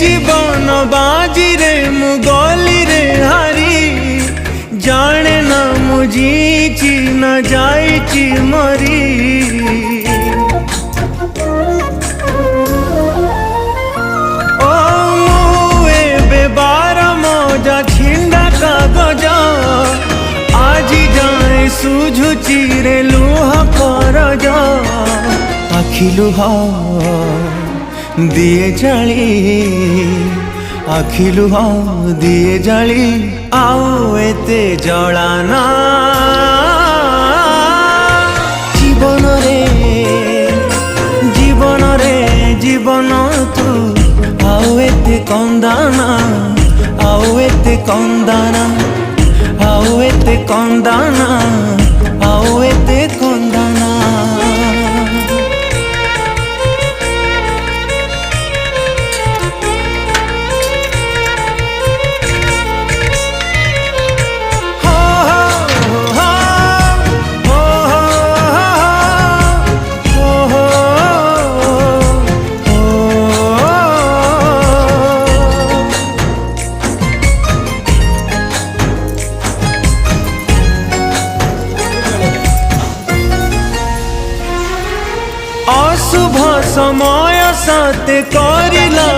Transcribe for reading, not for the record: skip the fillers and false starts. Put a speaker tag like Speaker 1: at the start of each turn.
Speaker 1: जीवन बाजी रे मु गली रे हारी जाने ना मुझीची न जाइची मरी ओ मुए बेबार मजा छिंडा कागज आजी जाए सुझुची रे लुह करज आखि लुह दिए जाली आखि लुह दिए जाली आओ एते जलाना जीवन रे जीवन तू आओ एते कंदाना आओ एते कंदाना आओ एते कंदाना आओ एते कंदाना अशुभ समय साथ करिला।